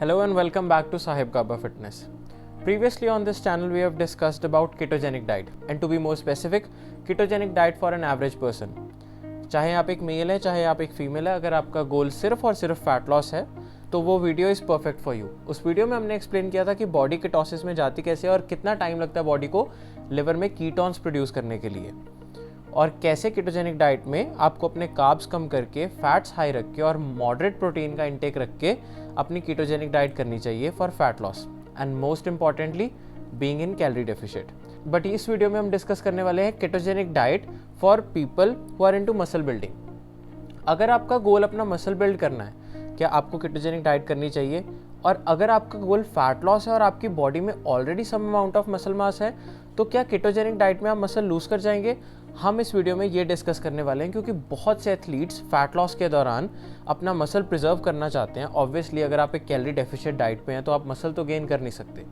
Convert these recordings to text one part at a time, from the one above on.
Hello and welcome back to Sahib Kaba Fitness. Previously on this channel we have discussed about ketogenic diet and to be more specific, ketogenic diet for an average person. चाहे आप एक mail है चाहे आप एक female है, अगर आपका गोल सिर्फ और सिर्फ फैट लॉस है तो वो video is perfect for you. उस वीडियो में हमने एक्सप्लेन किया था कि बॉडी केटोसिस में जाती कैसे और कितना टाइम लगता है बॉडी को लिवर में कीटोन्स प्रोड्यूस करने के लिए, और कैसे केटोजेनिक डाइट में आपको अपने कार्ब्स कम करके फैट्स हाई रख के और मॉडरेट प्रोटीन का इंटेक रख के अपनी केटोजेनिक डाइट करनी चाहिए for fat loss and most importantly being in calorie deficient. But इस वीडियो में हम डिस्कस करने वाले हैं ketogenic diet for people who are into muscle building. अगर आपका गोल अपना मसल बिल्ड करना है, क्या आपको केटोजेनिक डाइट करनी चाहिए? और अगर आपका गोल फैट लॉस है और आपकी बॉडी में already some amount of muscle mass है, तो क्या केटोजेनिक डाइट में आप मसल लूज कर जाएंगे? हम इस वीडियो में ये डिस्कस करने वाले हैं क्योंकि बहुत से एथलीट्स फैट लॉस के दौरान अपना मसल प्रिजर्व करना चाहते हैं। ऑब्वियसली अगर आप एक कैलोरी डेफिशिएंट डाइट पे हैं तो आप मसल तो गेन कर नहीं सकते,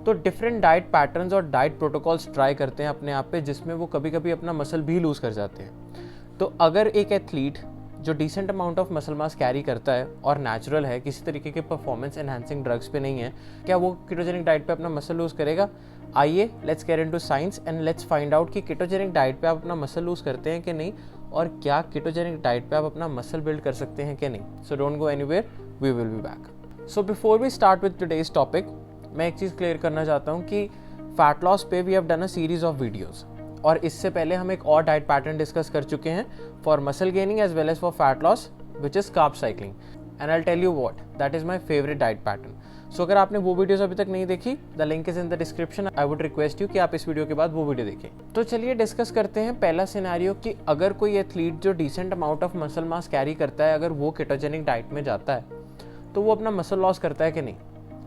तो डिफरेंट डाइट पैटर्न्स और डाइट प्रोटोकॉल्स ट्राई करते हैं अपने आप पे, जिसमें वो कभी कभी अपना मसल भी लूज कर जाते हैं। तो अगर एक एथलीट जो decent amount of muscle mass carry करता है और नेचुरल है, किसी तरीके के परफॉर्मेंस एनहांसिंग ड्रग्स पे नहीं है, क्या वो केटोजेनिक डाइट पे अपना मसल लूज करेगा? आइए let's get into science and let's find out कि केटोजेनिक डाइट पे आप अपना मसल लूज करते हैं कि नहीं, और क्या केटोजेनिक डाइट पे आप अपना मसल बिल्ड कर सकते हैं कि नहीं। So don't go anywhere, we will be back. So before we start with today's topic, मैं एक चीज़ क्लियर करना चाहता हूँ कि फैट लॉस पे we have done a series of videos, और इससे पहले हम एक और डाइट पैटर्न डिस्कस कर चुके हैं for muscle gaining as well as for fat loss, which is carb cycling, and I tell you what, that is my favourite diet pattern. So अगर आपने वो वीडियोस अभी तक नहीं देखी, the link is in the description. I would request you कि आप इस वीडियो के बाद वो वीडियो देखें। तो चलिए डिस्कस करते हैं पहला सिनेरियो कि अगर कोई एथलीट जो decent amount of muscle mass carry करता है, अगर वो केटोजेनिक डाइट में जाता है तो वो अपना मसल लॉस करता है कि नहीं।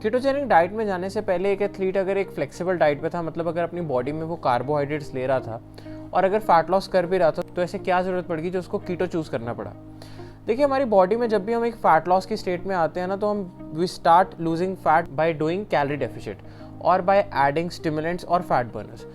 केटोजेनिक डाइट में जाने से पहले एक एथलीट अगर एक फ्लेक्सिबल डाइट पे था, मतलब अगर अपनी बॉडी में वो कार्बोहाइड्रेट्स ले रहा था और अगर फैट लॉस कर भी रहा था, तो ऐसे क्या ज़रूरत पड़ेगी जो उसको कीटो चूज़ करना पड़ा। देखिए, हमारी बॉडी में जब भी हम एक फैट लॉस की स्टेट में आते हैं ना, तो हम we start losing fat by doing calorie deficient और बाय एडिंग स्टिमुलेंट्स और फैट बर्नर्स।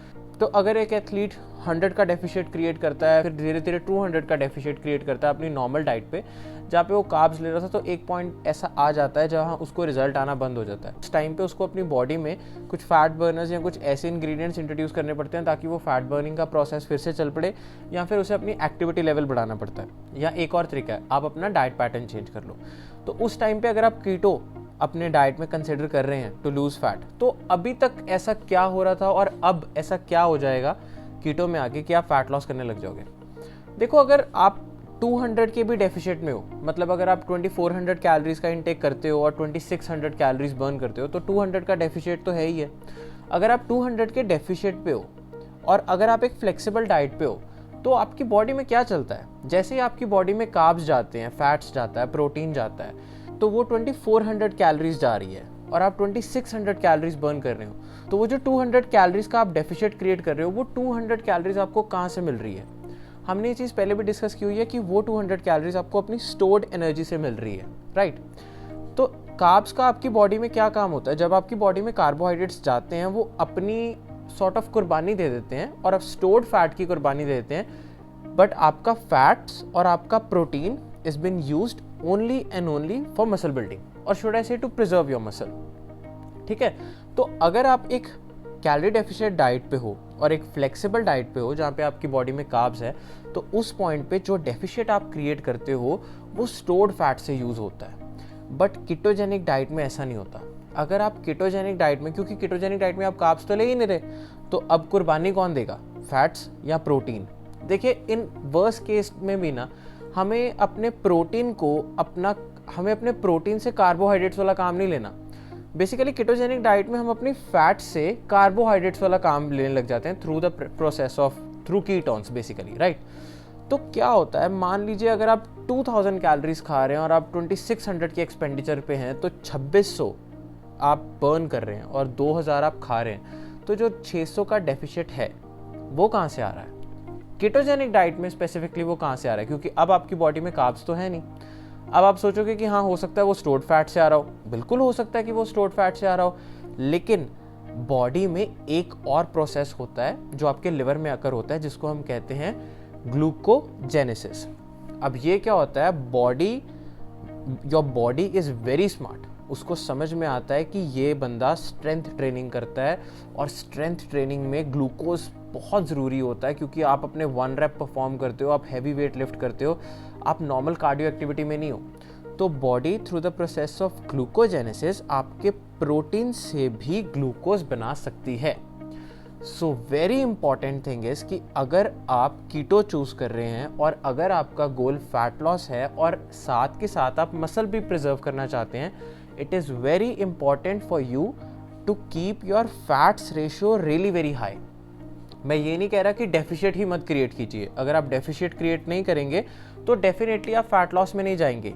तो अगर एक एथलीट 100 का डेफिशिएट क्रिएट करता है, फिर धीरे धीरे 200 का डेफिशिएट क्रिएट करता है अपनी नॉर्मल डाइट पे, जहाँ पे वो कार्ब्स ले रहा था, तो एक पॉइंट ऐसा आ जाता है जहाँ उसको रिजल्ट आना बंद हो जाता है। उस टाइम पे उसको अपनी बॉडी में कुछ फैट बर्नर्स या कुछ ऐसे इंग्रेडिएंट्स इंट्रोड्यूस करने पड़ते हैं ताकि वो फैट बर्निंग का प्रोसेस फिर से चल पड़े, या फिर उसे अपनी एक्टिविटी लेवल बढ़ाना पड़ता है। या एक और तरीका है, आप अपना डाइट पैटर्न चेंज कर लो। तो उस टाइम पे अगर आप कीटो अपने डाइट में कंसिडर कर रहे हैं टू लूज फैट, तो अभी तक ऐसा क्या हो रहा था और अब ऐसा क्या हो जाएगा कीटो में आके कि आप फैट लॉस करने लग जाओगे। देखो, अगर आप 200 के भी डेफिशिएट में हो, मतलब अगर आप 2400 कैलोरीज का इंटेक करते हो और 2600 कैलोरीज बर्न करते हो, तो 200 का डेफिशिएट तो है ही है। अगर आप 200 के डेफिशिएट पे हो और अगर आप एक फ्लेक्सिबल डाइट पे हो, तो आपकी बॉडी में क्या चलता है? जैसे ही आपकी बॉडी में कार्ब्स जाते हैं, फैट्स जाता है, प्रोटीन जाता है, तो वो 2400 कैलोरीज जा रही है और आप 2600 कैलोरीज बर्न कर रहे हो, तो वो जो 200 कैलोरीज का आप डेफिशिएट क्रिएट कर रहे हो, वो 200 कैलोरीज आपको कहाँ से मिल रही है? हमने ये चीज़ पहले भी डिस्कस की हुई है कि वो 200 कैलोरीज आपको अपनी स्टोर्ड एनर्जी से मिल रही है, राइट। तो कार्ब्स का आपकी बॉडी में क्या काम होता है? जब आपकी बॉडी में कार्बोहाइड्रेट्स जाते हैं, वो अपनी सॉर्ट ऑफ कुर्बानी दे देते हैं और आप स्टोर्ड फैट की कुर्बानी दे देते हैं, बट आपका फैट्स और आपका protein is been used only and only for muscle building, और शुड आई से टू प्रिजर्व योर मसल। ठीक है, तो अगर आप एक कैलोरी डेफिशिएट डाइट पे हो और एक फ्लेक्सिबल डाइट पे हो जहाँ पे आपकी बॉडी में कार्ब्स है, तो उस पॉइंट पे जो डेफिशिएट आप क्रिएट करते हो वो स्टोर्ड फैट से यूज होता है। बट कीटोजेनिक डाइट में ऐसा नहीं होता। अगर आप कीटोजेनिक डाइट में, क्योंकि कीटोजेनिक डाइट में आप कार्ब्स तो ले ही नहीं रहे, तो अब कुर्बानी कौन देगा, फैट्स या प्रोटीन? देखिए, इन वर्स्ट केस में भी ना हमें अपने प्रोटीन से कार्बोहाइड्रेट्स वाला काम नहीं लेना। बेसिकली कीटोजेनिक डाइट में हम अपनी फैट से कार्बोहाइड्रेट्स वाला काम लेने लग जाते हैं through the process of through ketones basically, right. तो क्या होता है, मान लीजिए अगर आप 2000 कैलोरीज खा रहे हैं और आप 2600 के एक्सपेंडिचर पे हैं, तो 2600 आप बर्न कर रहे हैं और 2000 आप खा रहे हैं, तो जो 600 का डेफिशिएट है वो कहाँ से आ रहा है? कीटोजेनिक डाइट में स्पेसिफिकली वो कहाँ से आ रहा है? क्योंकि अब आपकी बॉडी में कार्ब्स तो है नहीं। अब आप सोचोगे कि हाँ, हो सकता है वो स्टोर्ड फैट से आ रहा हो, बिल्कुल हो सकता है कि वो स्टोर्ड फैट से आ रहा हो, लेकिन बॉडी में एक और प्रोसेस होता है जो आपके लिवर में अकर होता है, जिसको हम कहते हैं ग्लूकोजेनेसिस। अब ये क्या होता है, your body is very smart. उसको समझ में आता है कि ये बंदा स्ट्रेंथ ट्रेनिंग करता है, और स्ट्रेंथ ट्रेनिंग में ग्लूकोज बहुत ज़रूरी होता है, क्योंकि आप अपने 1 रेप परफॉर्म करते हो, आप हैवी वेट लिफ्ट करते हो, आप नॉर्मल कार्डियो एक्टिविटी में नहीं हो। तो body through the process of glucogenesis आपके प्रोटीन से भी ग्लूकोज बना सकती है। So very important thing is कि अगर आप कीटो चूज कर रहे हैं और अगर आपका गोल फैट लॉस है और साथ के साथ आप मसल भी प्रिजर्व करना चाहते हैं, it is very important for you to keep your fats ratio really very high. मैं ये नहीं कह रहा कि डेफिशिएट ही मत क्रिएट कीजिए। अगर आप डेफिशिएट क्रिएट नहीं करेंगे तो डेफिनेटली आप फैट लॉस में नहीं जाएंगे।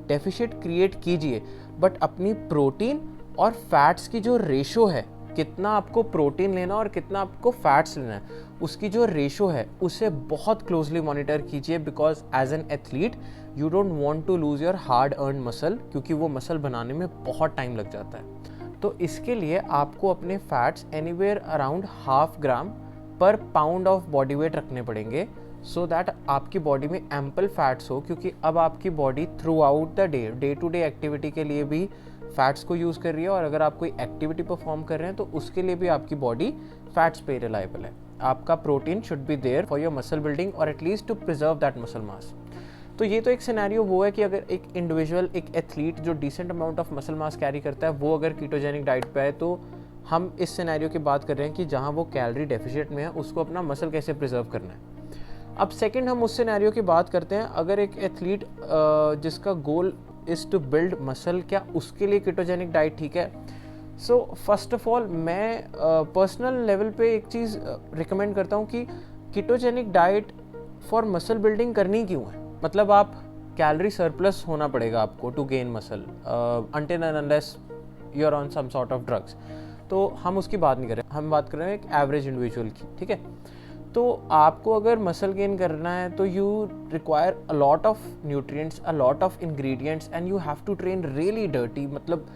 डेफिशिएट क्रिएट कीजिए, बट अपनी प्रोटीन और फैट्स की जो रेशो है, कितना आपको प्रोटीन लेना और कितना आपको फैट्स लेना है, उसकी जो रेशो है उसे बहुत क्लोजली मॉनिटर कीजिए, because as an athlete you don't want to lose your hard earn muscle, क्योंकि वो मसल बनाने में बहुत टाइम लग जाता है। तो इसके लिए आपको अपने फैट्स एनीवेयर अराउंड 0.5 ग्राम पर पाउंड ऑफ बॉडी वेट रखने पड़ेंगे, सो दैट आपकी बॉडी में एम्पल फैट्स हो, क्योंकि अब आपकी body throughout the day to day activity के लिए भी फैट्स को यूज़ कर रही है, और अगर आप कोई एक्टिविटी परफॉर्म कर रहे हैं तो उसके लिए भी आपकी बॉडी फैट्स पे रिलायबल है। आपका protein should be there for your muscle building और at least to preserve that muscle mass. तो ये तो एक सिनेरियो वो है कि अगर एक इंडिविजुअल, एक एथलीट जो decent amount of muscle mass carry करता है, वो अगर कीटोजेनिक डाइट पे है, तो हम इस सिनेरियो की बात कर रहे हैं कि जहाँ वो कैलोरी डेफिशिएट में है, उसको अपना मसल कैसे प्रिजर्व करना है। अब सेकंड हम उस सिनेरियो की बात करते हैं, अगर एक एथलीट जिसका goal is to build muscle, क्या उसके लिए कीटोजेनिक डाइट ठीक है? सो फर्स्ट ऑफ ऑल मैं पर्सनल लेवल पे एक चीज़ रिकमेंड करता हूँ कि ketogenic diet for muscle building करनी क्यों है। मतलब आप कैलोरी सरप्लस होना पड़ेगा आपको to gain muscle, until and unless you are on some sort of drugs. तो हम उसकी बात नहीं कर रहे, हम बात कर रहे हैं एक एवरेज इंडिविजुअल की, ठीक है। तो आपको अगर मसल गेन करना है तो you require a lot of nutrients, a lot of ingredients, and you have to train really dirty. मतलब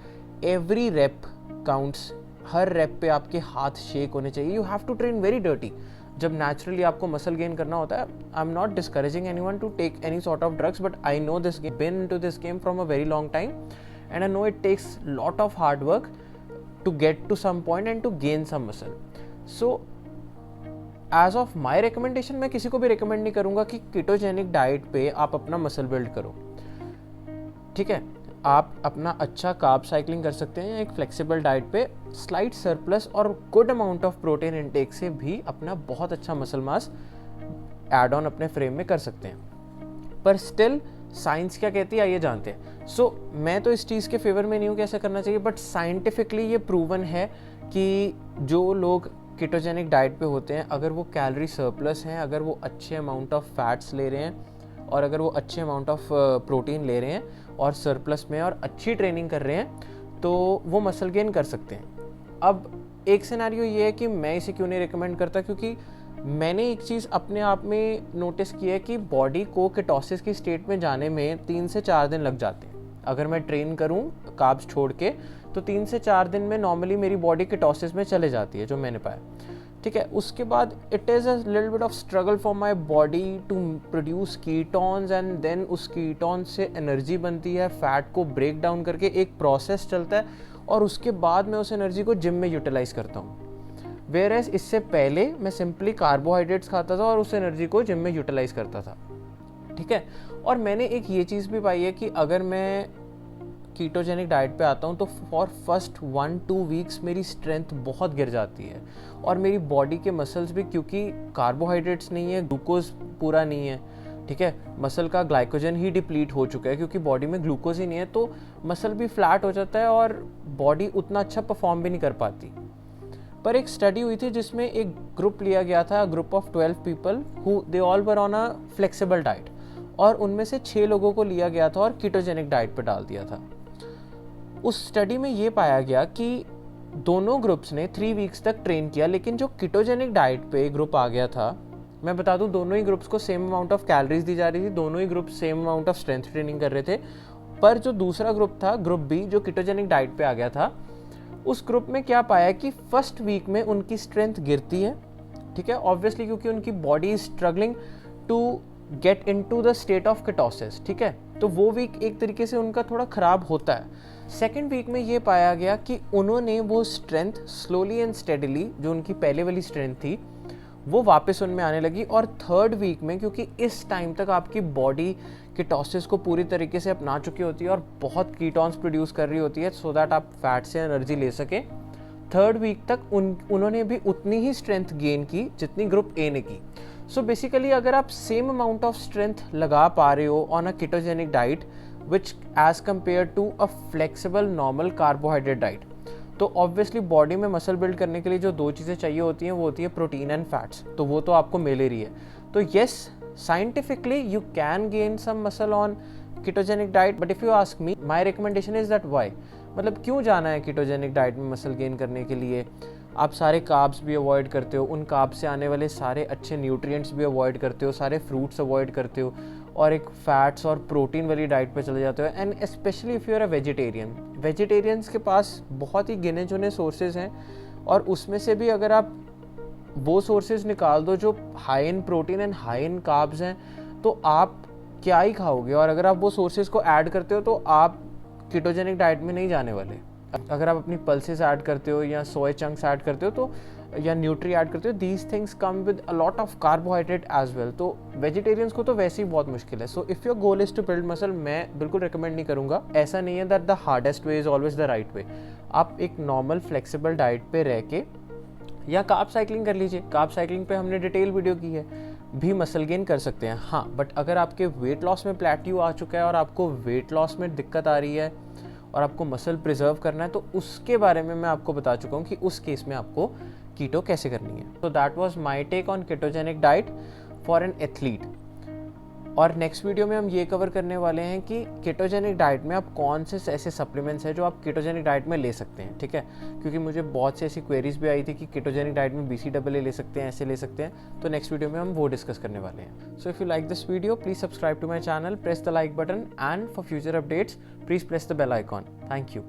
एवरी रेप काउंट्स, हर रेप पे आपके हाथ शेक होने चाहिए। You have to train very dirty. जब नेचुरली आपको मसल गेन करना होता है, I am not discouraging anyone to take any sort of drugs, but I know this game, been into this game from a very long time, and I know it takes lot of hard work to get to some point and to gain some muscle. So as of my recommendation, मैं किसी को भी recommend नहीं करूँगा कि ketogenic diet पे आप अपना मसल बिल्ड करो, ठीक है। आप अपना अच्छा कार्ब साइक्लिंग कर सकते हैं, एक फ्लेक्सिबल डाइट पे स्लाइट सरप्लस और good amount of protein intake से भी अपना बहुत अच्छा मसल मास एड ऑन अपने फ्रेम में कर सकते हैं। पर स्टिल साइंस क्या कहती है आइए जानते हैं। सो मैं तो इस चीज़ के फेवर में नहीं हूँ कि ऐसा करना चाहिए, बट साइंटिफिकली ये प्रूवन है कि जो लोग कीटोजेनिक डाइट पे होते हैं, अगर वो कैलोरी सरप्लस हैं, अगर वो अच्छे अमाउंट ऑफ फैट्स ले रहे हैं, और अगर वो अच्छे अमाउंट ऑफ प्रोटीन ले रहे हैं और सरप्लस में और अच्छी ट्रेनिंग कर रहे हैं, तो वो मसल गेन कर सकते हैं। अब एक सिनेरियो ये है कि मैं इसे क्यों नहीं रिकमेंड करता, क्योंकि मैंने एक चीज़ अपने आप में नोटिस की है कि बॉडी को कीटोसिस की स्टेट में जाने में 3 से 4 दिन लग जाते हैं। अगर मैं ट्रेन करूं कार्ब्स छोड़ के, तो 3 से 4 दिन में नॉर्मली मेरी बॉडी कीटोसिस में चले जाती है, जो मैंने पाया, ठीक है। उसके बाद it is a little bit of struggle for my body to produce ketones, and then उस कीटोन से एनर्जी बनती है, फैट को ब्रेक डाउन करके एक प्रोसेस चलता है, और उसके बाद मैं उस एनर्जी को जिम में यूटिलाइज करता हूँ। वेयरएज इससे पहले मैं सिंपली कार्बोहाइड्रेट्स खाता था और उस एनर्जी को जिम में यूटिलाइज करता था, ठीक है। और मैंने एक ये चीज़ भी पाई है कि अगर मैं कीटोजेनिक डाइट पे आता हूँ तो फॉर फर्स्ट 1-2 वीक्स मेरी स्ट्रेंथ बहुत गिर जाती है, और मेरी बॉडी के मसल्स भी, क्योंकि कार्बोहाइड्रेट्स नहीं है, ग्लूकोज पूरा नहीं है, ठीक है, मसल का ग्लाइकोजन ही डिप्लीट हो चुका है, क्योंकि बॉडी में ग्लूकोज ही नहीं है, तो मसल भी फ्लैट हो जाता है और बॉडी उतना अच्छा परफॉर्म भी नहीं कर पाती। पर एक स्टडी हुई थी जिसमें एक ग्रुप लिया गया था, group of 12 people who they all were on a flexible diet, और उनमें से 6 लोगों को लिया गया था और कीटोजेनिक डाइट पर डाल दिया था। उस स्टडी में ये पाया गया कि दोनों ग्रुप्स ने 3 वीक्स तक ट्रेन किया, लेकिन जो कीटोजेनिक डाइट पे ग्रुप आ गया था, मैं बता दूं दोनों ही ग्रुप्स को सेम अमाउंट ऑफ कैलोरीज दी जा रही थी, दोनों ही group same amount of strength training कर रहे थे, पर जो दूसरा ग्रुप था, ग्रुप बी, जो कीटोजेनिक डाइट पे आ गया था, उस ग्रुप में क्या पाया कि फर्स्ट वीक में उनकी स्ट्रेंथ गिरती है, ठीक है, ऑब्वियसली क्योंकि उनकी body is struggling to get into the state of ketosis, ठीक है, तो वो वीक एक तरीके से उनका थोड़ा खराब होता है। सेकेंड वीक में ये पाया गया कि उन्होंने वो स्ट्रेंथ स्लोली एंड स्टेडली, जो उनकी पहले वाली स्ट्रेंथ थी, वो वापस उनमें आने लगी। और थर्ड वीक में, क्योंकि इस टाइम तक आपकी बॉडी कीटोसिस को पूरी तरीके से अपना चुकी होती है और बहुत कीटोन्स प्रोड्यूस कर रही होती है सो दैट आप फैट से एनर्जी ले सके, थर्ड वीक तक उन्होंने भी उतनी ही स्ट्रेंथ गेन की जितनी ग्रुप ए ने की। सो बेसिकली अगर आप सेम अमाउंट ऑफ स्ट्रेंथ लगा पा रहे हो on a ketogenic diet which as compare to a flexible normal carbohydrate diet, तो ऑब्वियसली बॉडी में मसल बिल्ड करने के लिए जो दो चीज़ें चाहिए होती हैं वो होती है प्रोटीन एंड फैट्स, तो वो तो आपको मिल ही रही है। तो yes, scientifically you can gain some muscle on ketogenic diet, but if you ask me, my recommendation is that why, मतलब क्यों जाना है कीटोजेनिक डाइट में मसल गेन करने के लिए? आप सारे कार्ब्स भी अवॉइड करते हो, उन कार्ब्स से आने वाले सारे अच्छे न्यूट्रिएंट्स भी अवॉइड करते हो, सारे फ्रूट्स अवॉइड करते हो और एक फैट्स और प्रोटीन वाली डाइट पे चले जाते हो। And specially if you are a vegetarian, vegetarians के पास बहुत ही गिने चुने सोर्सेज हैं और उसमें से भी अगर आप वो सोर्सेज निकाल दो जो high in protein and high in carbs हैं, तो आप क्या ही खाओगे। और अगर आप वो सोर्सेज को ऐड करते हो तो आप कीटोजेनिक डाइट में नहीं जाने वाले। अगर आप अपनी पल्सेस ऐड करते हो या सोया चंक्स ऐड करते हो तो या न्यूट्री ऐड करते हो, these things come with a lot of carbohydrate as well. तो वेजिटेरियंस को तो वैसे ही बहुत मुश्किल है। So if your goal is to build muscle, मैं बिल्कुल रिकमेंड नहीं करूँगा। ऐसा नहीं है that the hardest way is always the right way. आप एक नॉर्मल फ्लेक्सिबल डाइट पे रह के या कार्ब साइकिलिंग कर लीजिए। कार्ब साइकिलिंग पे हमने डिटेल वीडियो की है, भी मसल गेन कर सकते हैं। हाँ, बट अगर आपके वेट लॉस में प्लेट्यू आ चुका है और आपको वेट लॉस में दिक्कत आ रही है और आपको मसल प्रिजर्व करना है, तो उसके बारे में मैं आपको बता चुका हूँ कि उस केस में आपको कीटो कैसे करनी है। तो that was my take on ketogenic diet for an athlete. और नेक्स्ट वीडियो में हम ये कवर करने वाले हैं कि कीटोजेनिक डाइट में आप कौन से ऐसे सप्लीमेंट्स हैं जो आप कीटोजेनिक डाइट में ले सकते हैं, ठीक है। क्योंकि मुझे बहुत सी ऐसी क्वेरीज भी आई थी कि कीटोजेनिक डाइट में BCAA ले सकते हैं, ऐसे ले सकते हैं। तो नेक्स्ट वीडियो में हम वो डिस्कस करने वाले हैं। So if you like this video, please subscribe to my channel, press the like button, and for future updates please press the bell icon. Thank you.